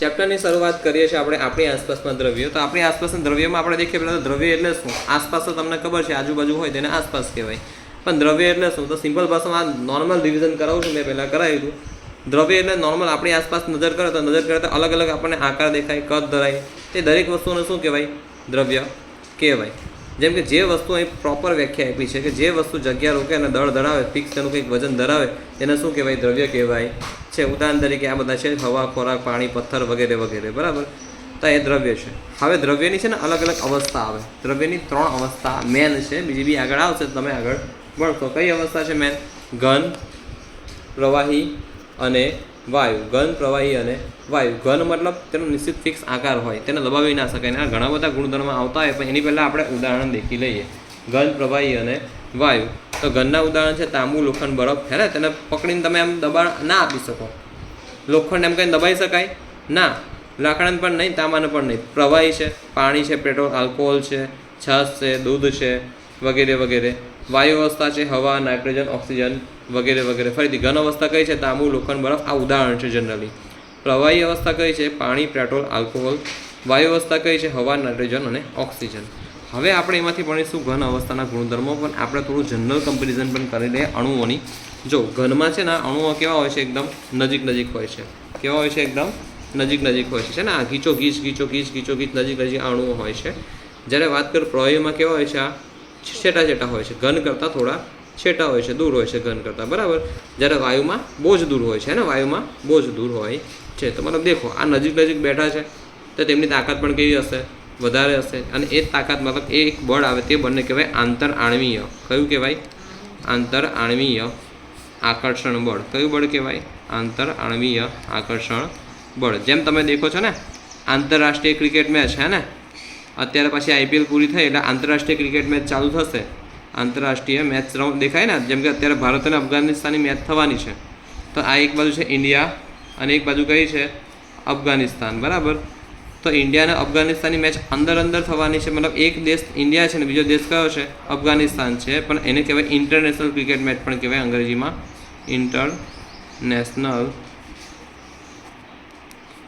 ચેપ્ટરની શરૂઆત કરીએ છીએ આપણે આપણી આસપાસના દ્રવ્યો. તો આપણી આસપાસના દ્રવ્યોમાં આપણે દેખીએ પહેલાં તો દ્રવ્ય એટલે શું? આસપાસ તો તમને ખબર છે, આજુબાજુ હોય તેને આસપાસ કહેવાય. પણ દ્રવ્ય એટલે શું? તો સિમ્પલ ભાષામાં નોર્મલ રિવિઝન કરાવું છું, મેં પહેલાં કરાવ્યું હતું. દ્રવ્ય એટલે નોર્મલ આપણી આસપાસ નજર કરે તો નજર કરે તો અલગ અલગ આપણને આકાર દેખાય, કદ ધરાય, તે દરેક વસ્તુને શું કહેવાય? દ્રવ્ય કહેવાય. જેમ કે જે વસ્તુ અહીં પ્રોપર વ્યાખ્યા આપી છે કે જે વસ્તુ જગ્યા રોકે અને દળ ધરાવે, ફિક્સ તેનું કંઈક વજન ધરાવે, તેને શું કહેવાય? દ્રવ્ય કહેવાય છે. ઉદાહરણ તરીકે આ બધા છે હવા, ખોરાક, પાણી, પથ્થર વગેરે વગેરે, બરાબર. તો એ દ્રવ્ય છે. હવે દ્રવ્યની છે ને અલગ અલગ અવસ્થા આવે. દ્રવ્યની 3 અવસ્થા મેન છે, બીજી બી આગળ આવશે, તમે આગળ ભણશો. કઈ અવસ્થા છે મેન? ઘન, પ્રવાહી અને વાયુ. ઘન, પ્રવાહી અને વાયુ. ઘન મતલબ તેનો નિશ્ચિત ફિક્સ આકાર હોય, તેને દબાવી ના શકાય. એના ઘણા બધા ગુણધર્મ આવતા હોય, પણ એની પહેલાં આપણે ઉદાહરણ દેખી લઈએ. ઘન, પ્રવાહી અને વાયુ. તો ઘનના ઉદાહરણ છે તાંબુ, લોખંડ, બરફ. છે ને, તેને પકડીને તમે આમ દબાણ ના આપી શકો. લોખંડ એમ કંઈ દબાઈ શકાય ના, લાકડાને પણ નહીં, તાંબાને પણ નહીં. પ્રવાહી છે, પાણી છે, પેટ્રોલ, આલ્કોહોલ છે, છાશ છે, દૂધ છે વગેરે વગેરે. વાયુ અવસ્થા છે હવા, નાઇટ્રોજન, ઓક્સિજન વગેરે વગેરે. ફરીથી ઘન અવસ્થા કઈ છે? તાંબુ, લોખંડ, બરફ. આ ઉદાહરણ છે જનરલી. પ્રવાહી અવસ્થા કઈ છે? પાણી, પેટ્રોલ, આલ્કોહોલ. વાયુ અવસ્થા કઈ છે? હવા, નાઇટ્રોજન અને ઓક્સિજન. હવે આપણે એમાંથી ભણીશું ઘન અવસ્થાના ગુણધર્મો, પણ આપણે થોડું જનરલ કમ્પેરિઝન પણ કરી લઈએ અણુઓની. જો ઘનમાં છે ને અણુઓ કેવા હોય છે? એકદમ નજીક નજીક હોય છે. કેવા હોય છે? એકદમ નજીક નજીક હોય છે. ને આ ગીચો ગીચ નજીક નજીક અણુઓ હોય છે. જ્યારે વાત કર પ્રવાહીમાં કેવા હોય છે? આ છેટા છેટા હોય છે. ઘન કરતાં થોડા છેટા હોય છે, દૂર હોય છે ઘન કરતાં, બરાબર. જ્યારે વાયુમાં બહુ જ દૂર હોય છે ને, વાયુમાં બહુ જ દૂર હોય છે. તો મતલબ દેખો, આ નજીક નજીક બેઠા છે તો તેમની તાકાત પણ કેવી હશે? વધારે હશે. અને એ તાકાત મતલબ એ એક બળ આવે તે બળને કહેવાય આંતર આણવીય. કયું કહેવાય? આંતર આણવીય આકર્ષણ બળ. કયું બળ કહેવાય? આંતર આણવીય આકર્ષણ બળ. જેમ તમે દેખો છો ને, આંતરરાષ્ટ્રીય ક્રિકેટ મેચ, હે ને, અત્યારે પછી IPL પૂરી થઈ એટલે આંતરરાષ્ટ્રીય ક્રિકેટ મેચ ચાલુ થશે. આંતરરાષ્ટ્રીય મેચ દેખાય ને, જેમ કે અત્યારે ભારત અને અફઘાનિસ્તાનની મેચ થવાની છે. તો આ એક બાજુ છે ઇન્ડિયા અને એક બાજુ કઈ છે? અફઘાનિસ્તાન, બરાબર. તો ઇન્ડિયા અને અફઘાનિસ્તાનની મેચ અંદર અંદર થવાની છે. મતલબ એક દેશ ઇન્ડિયા છે ને બીજો દેશ કયો છે? અફઘાનિસ્તાન છે. પણ એને કહેવાય ઇન્ટરનેશનલ ક્રિકેટ મેચ પણ કહેવાય અંગ્રેજીમાં. ઇન્ટરનેશનલ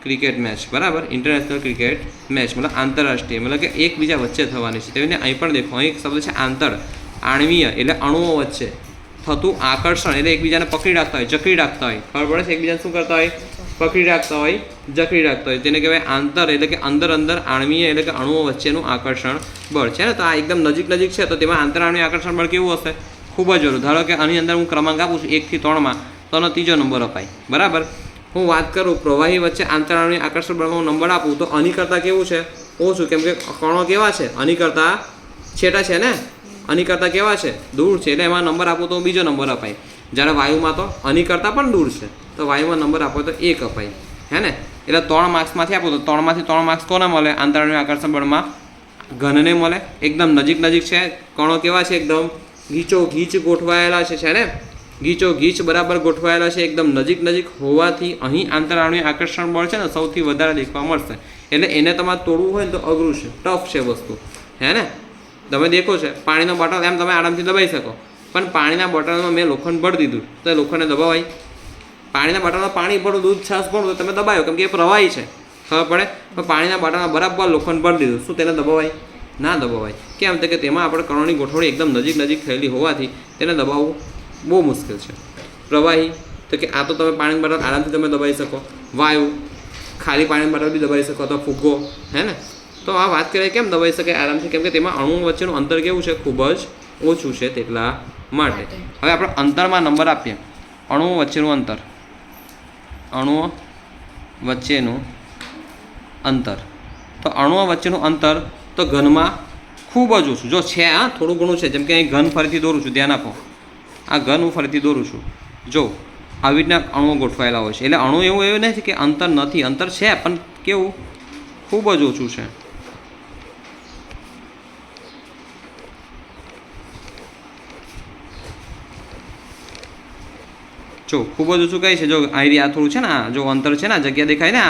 ક્રિકેટ મેચ, બરાબર. ઇન્ટરનેશનલ ક્રિકેટ મેચ મતલબ આંતરરાષ્ટ્રીય, મતલબ કે એકબીજા વચ્ચે થવાની છે. તેમને અહીં પણ દેખો, અહીં એક શબ્દ છે આંતર આણવીય, એટલે અણુઓ વચ્ચે થતું આકર્ષણ, એટલે એકબીજાને પકડી રાખતા હોય, જકડી રાખતા હોય. ખબર પડે છે? એકબીજાને શું કરતા હોય? પકડી રાખતા હોય, જકડી રાખતા હોય. તેને કહેવાય આંતર, એટલે કે અંદર અંદર, આણવીય એટલે કે અણુઓ વચ્ચેનું આકર્ષણ બળ છે ને. તો આ એકદમ નજીક નજીક છે તો તેમાં આંતર આણવીય આકર્ષણ બળ કેવું હશે? ખૂબ જ ઓછું. ધારો કે આની અંદર હું ક્રમાંક આપું છું 1 થી 3માં, તો આનો 3જો નંબર અપાય, બરાબર. હું વાત કરું પ્રવાહી વચ્ચે આંતર આણવીય આકર્ષણ બળમાં હું નંબર આપું તો આની કરતાં કેવું છે? ઓછું. કેમ કે કણો કેવા છે? આની કરતાં છેટા છે ને, આની કરતાં કેવા છે? દૂર છે. એટલે એમાં નંબર આપું તો બીજો નંબર અપાય. જ્યારે વાયુમાં તો આની કરતાં પણ દૂર છે, તો વાયુમાં નંબર આપો તો 1 અપાય, હે ને. એટલે 3 માર્ક્સમાંથી આપો તો 3માંથી 3 માર્ક્સ કોને મળે? આંતર આણવીય આકર્ષણ બળમાં ઘનને મળે. એકદમ નજીક નજીક છે, કણો કેવા છે? એકદમ ગીચો ગીચ ગોઠવાયેલા છે ને, ગીચો ગીચ બરાબર ગોઠવાયેલા છે. એકદમ નજીક નજીક હોવાથી અહીં આંતર આણવીય આકર્ષણ બળ છે ને સૌથી વધારે દેખવા મળશે. એટલે એને તમારે તોડવું હોય ને તો અઘરું છે, ટફ છે વસ્તુ, હે ને. તમે દેખો છે પાણીનો બોટલ એમ તમે આરામથી દબાઈ શકો, પણ પાણીના બોટલમાં મેં લોખંડ ભરી દીધું તો એ લોખંડને દબાવાય? પાણીના બોટલમાં પાણી ભરું, દૂધ, છાશ ભરું તો તમે દબાયો, કેમ કે એ પ્રવાહી છે, ખબર પડે. પણ પાણીના બોટલમાં બરાબર લોખંડ ભરી દીધું, શું તેને દબાવાય? ના દબાવાય. કેમ? તો કે તેમાં આપણે કણોની ગોઠવણી એકદમ નજીક નજીક થયેલી હોવાથી તેને દબાવવું બહુ મુશ્કેલ છે. પ્રવાહી તો કે આ તો તમે પાણીની બોટલ આરામથી તમે દબાઈ શકો. વાયુ ખાલી પાણીની બોટલ બી દબાઈ શકો, તો ફુગ્ગો, હે ને. તો આ વાત કરીએ કેમ દબાઈ શકાય આરામથી? કેમ કે તેમાં અણુઓ વચ્ચેનું અંતર કેવું છે? ખૂબ જ ઓછું છે, તેટલા માટે. હવે આપણે અંતરમાં નંબર આપીએ. અણુઓ વચ્ચેનું અંતર, અણુઓ વચ્ચેનું અંતર. તો અણુઓ વચ્ચેનું અંતર તો ઘનમાં ખૂબ જ ઓછું. જો છે, હા થોડું ઘણું છે. જેમ કે અહીં ઘન ફરીથી દોરું છું, ધ્યાન આપો. આ ઘન હું ફરીથી દોરું છું. જો આવી રીતના અણુઓ ગોઠવાયેલા હોય છે. એટલે અણુ એવું નથી કે અંતર નથી, અંતર છે, પણ કેવું? ખૂબ જ ઓછું છે. જો ખૂબ જ ઓછું કઈ છે? જો અહીં આ થોડું છે ને, આ જો અંતર છે ને, આ જગ્યા દેખાય ને,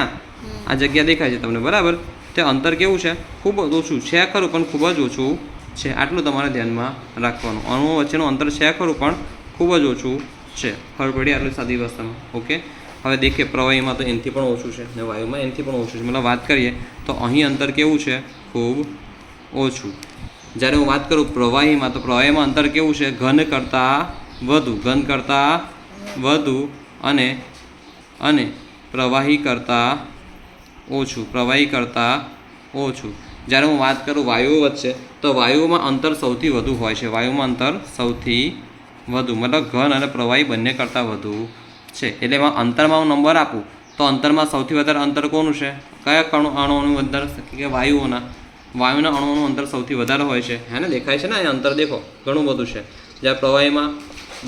આ જગ્યા દેખાય છે તમને, બરાબર. તે અંતર કેવું છે? ખૂબ જ ઓછું છે ખરું, પણ ખૂબ જ ઓછું છે. આટલું તમારે ધ્યાનમાં રાખવાનું. અણુઓ વચ્ચેનું અંતર છે ખરું, પણ ખૂબ જ ઓછું છે. ખબર પડી આટલી સાદી ભાષામાં? ઓકે. હવે દેખીએ પ્રવાહીમાં તો એનથી પણ ઓછું છે ને વાયુમાં એનથી પણ ઓછું છે, મતલબ વાત કરીએ તો અહીં અંતર કેવું છે? ખૂબ ઓછું. જ્યારે હું વાત કરું પ્રવાહીમાં, તો પ્રવાહીમાં અંતર કેવું છે? ઘન કરતાં વધુ અને પ્રવાહી કરતાં ઓછું. જ્યારે હું વાત કરું વાયુઓ વચ્ચે, તો વાયુઓમાં અંતર સૌથી વધુ હોય છે. વાયુમાં અંતર સૌથી વધુ, મતલબ ઘન અને પ્રવાહી બંને કરતાં વધુ છે. એટલે એમાં અંતરમાં હું નંબર આપું તો અંતરમાં સૌથી વધારે અંતર કોનું છે? કયા અણુઓનું અંતર? કે વાયુઓના અણુઓનું અંતર સૌથી વધારે હોય છે. હે ને, દેખાય છે ને એ અંતર? દેખો ઘણું બધું છે. જ્યારે પ્રવાહીમાં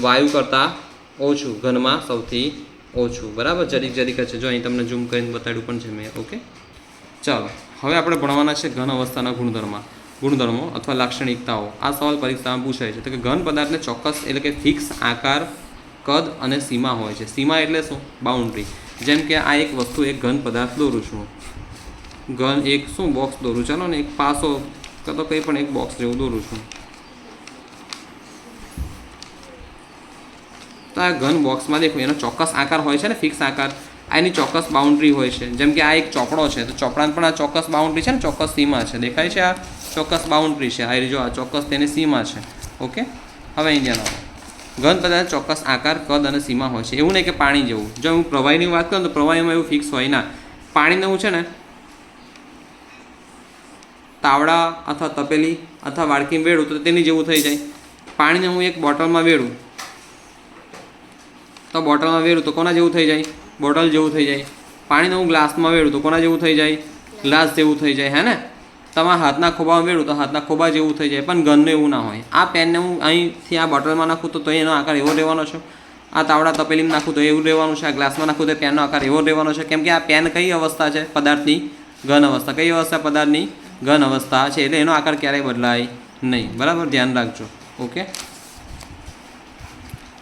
વાયુ કરતાં ઓછું, ઘનમાં સૌથી ઓછું. બરાબર, જરીક છે. જો અહીં તમને ઝૂમ કરીને બતાડ્યું પણ છે મેં. ઓકે, ચાલો હવે આપણે ભણવાના છે ઘન અવસ્થાના ગુણધર્મો અથવા લાક્ષણિકતાઓ. આ સવાલ પરીક્ષામાં પૂછાય છે. તો કે ઘન પદાર્થને ચોક્કસ એટલે કે ફિક્સ આકાર, કદ અને સીમા હોય છે. સીમા એટલે શું? બાઉન્ડ્રી. જેમ કે આ એક વસ્તુ, એક ઘન પદાર્થ દોરું છું, એક શું બોક્સ દોરું, ચાલો ને એક પાસો તો કંઈ પણ એક બોક્સ જેવું દોરું છું. તો આ ઘન બોક્સમાં દેખો એનો ચોક્કસ આકાર હોય છે ને, ફિક્સ આકાર. આ એની ચોક્કસ બાઉન્ડ્રી હોય છે. જેમ કે આ એક ચોપડો છે, તો ચોપડાને પણ આ ચોક્કસ બાઉન્ડ્રી છે ને, ચોક્કસ સીમા છે. દેખાય છે? આ ચોક્કસ બાઉન્ડ્રી છે. આ જો આ ચોક્કસ તેની સીમા છે. ઓકે, હવે અહીં ધ્યાન આપો. ઘન પદાર્થ ચોક્કસ આકાર, કદ અને સીમા હોય છે. એવું નહીં કે પાણી જેવું. જો હું પ્રવાહીની વાત કરું તો પ્રવાહીમાં એવું ફિક્સ હોય ના. પાણીને હું છે ને તાવડા અથવા તપેલી અથવા વાડકી વેડું તો તેની જેવું થઈ જાય. પાણીને હું એક બોટલમાં વેડું તો કોના જેવું થઈ જાય? બોટલ જેવું થઈ જાય. પાણીને હું ગ્લાસમાં વેડું તો કોના જેવું થઈ જાય? ગ્લાસ જેવું થઈ જાય. હે ને, તમારા હાથના ખોબામાં વેડું તો હાથના ખોબા જેવું થઈ જાય. પણ ઘનનું એવું ના હોય. આ પેનને હું અહીંથી આ બોટલમાં નાખું તો એનો આકાર એવો રહેવાનો છે. આ તાવડા તપેલીમાં નાખું તો એવું રહેવાનું છે. આ ગ્લાસમાં નાખું તો પેનનો આકાર એવો રહેવાનો છે. કેમ કે આ પેન કઈ અવસ્થા છે? પદાર્થની ઘન અવસ્થા. કઈ અવસ્થા? પદાર્થની ઘન અવસ્થા છે. એટલે એનો આકાર ક્યારેય બદલાય નહીં. બરાબર, ધ્યાન રાખજો. ઓકે,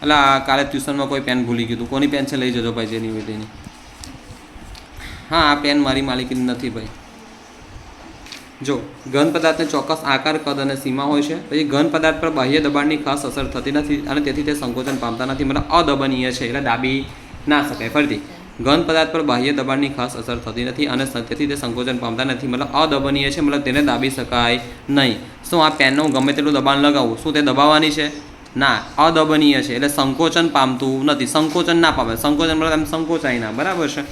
એટલે કાલે ટ્યુશનમાં કોઈ પેન ભૂલી ગયું. કોની પેન છે? લઈ જજો ભાઈ, જેની હોય તેની. હા, આ પેન મારી માલિકીની નથી ભાઈ. જો ઘન પદાર્થને ચોક્કસ આકાર, કદ અને સીમા હોય છે. પછી ઘન પદાર્થ પર બાહ્ય દબાણની ખાસ અસર થતી નથી અને તેથી તે સંકોચન પામતા નથી. મતલબ અદબનીય છે, એટલે દાબી ના શકાય. ફરીથી, ઘન પદાર્થ પર બાહ્ય દબાણની ખાસ અસર થતી નથી અને તેથી તે સંકોચન પામતા નથી. મતલબ અદબનીય છે, મતલબ તેને દાબી શકાય નહીં. શું આ પેનનું ગમે તેટલું દબાણ લગાવવું, શું તે દબાવવાની છે? ના, અદબનીય છે, એટલે સંકોચન પામતું નથી. સંકોચન ના પામે. સંકોચન મતલબ એમ સંકોચાય ના. બરાબર છે.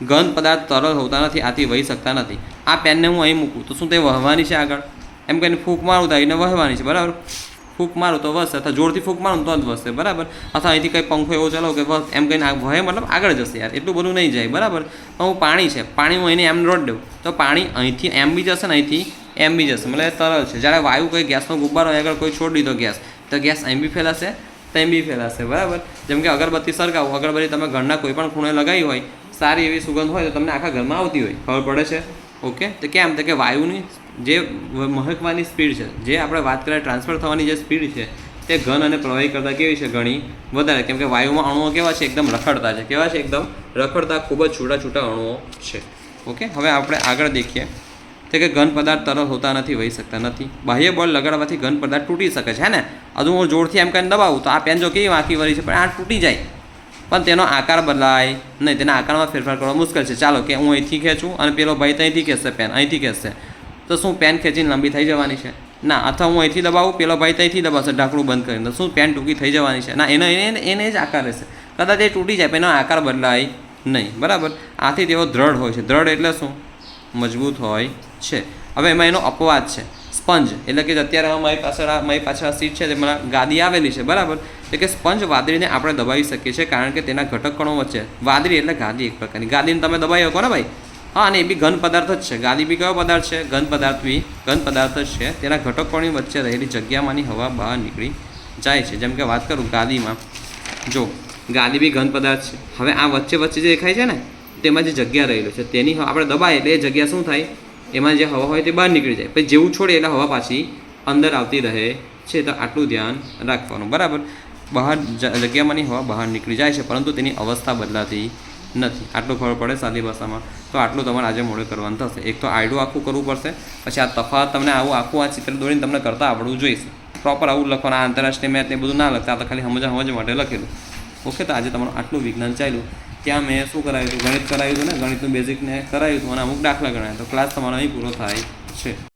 ઘન પદાર્થ તરલ હોતા નથી, આથી વહી શકતા નથી. આ પેનને હું અહીં મૂકું તો શું તે વહવાની છે આગળ? એમ કહીને ફૂંક મારું તો એને વહવાની છે. બરાબર, ફૂંક મારું તો વસશે, અથવા જોરથી ફૂંક મારું તો જ વસશે. બરાબર, અથવા અહીંથી કંઈ પંખો એવો ચલાવો કે વસ એમ કહીને વહે, મતલબ આગળ જશે યાર. એટલું બધું નહીં જાય. બરાબર, પણ હું પાણી છે, પાણી હું એને એમ રોડ દઉં તો પાણી અહીંથી એમ બી જશે ને અહીંથી એમ બી જશે. મતલબ એ તરલ છે. જ્યારે વાયુ કોઈ ગેસનો ગુબ્બારો આગળ કોઈ છોડી દીધો ગેસ, તો ગેસ અહીં બી ફેલાશે, ત્યાં બી ફેલાશે. બરાબર, જેમ કે અગરબત્તી સળગાવો, અગરબત્તી તમે ઘરના કોઈ પણ ખૂણે લગાવી હોય, સારી એવી સુગંધ હોય તો તમને આખા ઘરમાં આવતી હોય. ખબર પડે છે? ઓકે, તો કેમ? તો કે વાયુની જે મહકવાની સ્પીડ છે, જે આપણે વાત કરીએ ટ્રાન્સફર થવાની જે સ્પીડ છે, તે ઘન અને પ્રવાહી કરતાં કેવી છે? ઘણી વધારે. કેમ કે વાયુમાં અણુઓ કેવા છે? એકદમ રખડતા છે. કેવા છે? એકદમ રખડતા, ખૂબ જ છૂટા અણુઓ છે. ઓકે, હવે આપણે આગળ દેખીએ તો કે ઘન પદાર્થ તરલ હોતા નથી, વહી શકતા નથી. બાહ્ય બળ લગાડવાથી ઘન પદાર્થ તૂટી શકે છે. હે ને, હજુ હું જોરથી એમ કરીને દબાવું તો આ પેન જો કેવી વાંકી વળી છે, પણ આ તૂટી જાય, પણ તેનો આકાર બદલાય નહીં. તેના આકારમાં ફેરફાર કરવા મુશ્કેલ છે. ચાલો કે હું અહીંથી ખેંચું અને પેલો ભાઈ ત્યાંથી ખેંચશે, પેન અહીંથી ખેંચશે, તો શું પેન ખેંચીને લાંબી થઈ જવાની છે? ના. અથવા હું અહીંથી દબાવું, પેલો ભાઈ ત્યાંથી દબાવશે ઢાંકણું બંધ કરીને, તો શું પેન ટૂંકી થઈ જવાની છે? ના, એને જ આકાર રહેશે. કદાચ એ તૂટી જાય પણ એનો આકાર બદલાય નહીં. બરાબર, આથી તેઓ દ્રઢ હોય છે. દ્રઢ એટલે શું? મજબૂત હોય છે. હવે એમાં એનો અપવાદ છે. સ્પંજ એટલે કે અત્યારે મારી પાછળ સીટ છે, તેમાં ગાદી આવેલી છે. બરાબર, એટલે કે સ્પંજ વાદળીને આપણે દબાવી શકીએ છીએ, કારણ કે તેના ઘટક કણો વચ્ચે, વાદળી એટલે ગાદી એક પ્રકારની, ગાદીને તમે દબાવી શકો ને ભાઈ. હા, અને એ બી ઘન પદાર્થ જ છે. ગાદી બી કયો પદાર્થ છે? ઘન પદાર્થ જ છે. તેના ઘટકોની વચ્ચે રહેલી જગ્યામાંની હવા બહાર નીકળી જાય છે. જેમ કે વાત કરું ગાદીમાં, જો ગાદી બી ઘન પદાર્થ છે. હવે આ વચ્ચે જે દેખાય છે ને, તેમાં જે જગ્યા રહેલી છે, તેની આપણે દબાવીએ એટલે એ જગ્યા શું થાય? એમાં જે હવા હોય તે બહાર નીકળી જાય. પછી જેવું છોડે એટલે હવા પાછી અંદર આવતી રહે છે. તો આટલું ધ્યાન રાખવાનું. બરાબર, બહાર જગ્યામાંની હવા બહાર નીકળી જાય છે, પરંતુ તેની અવસ્થા બદલાતી નથી. આટલું ખબર પડે સાદી ભાષામાં. તો આટલું તમારે આજે મોડે કરવાનું થશે. એક તો આયડું આખું કરવું પડશે, પછી આ તફાવત તમને આખું આ ચિત્ર દોરીને તમને કરતાં આવડવું જોઈશે. પ્રોપર આવું લખવાનું. આ આંતરરાષ્ટ્રીય મેચ ને બધું ના લખતા, આ તો ખાલી સમજવા માટે લખેલું. ઓકે, તો આજે તમારું આટલું વિજ્ઞાન ચાલ્યું. ત્યાં મેં શું કરાવ્યું હતું, ગણિત કરાવ્યું હતું ને, ગણિતનું બેઝિકને કરાવ્યું હતું અને અમુક દાખલા ગણાવ્યા. તો ક્લાસ તમારો અહીં પૂરો થાય છે.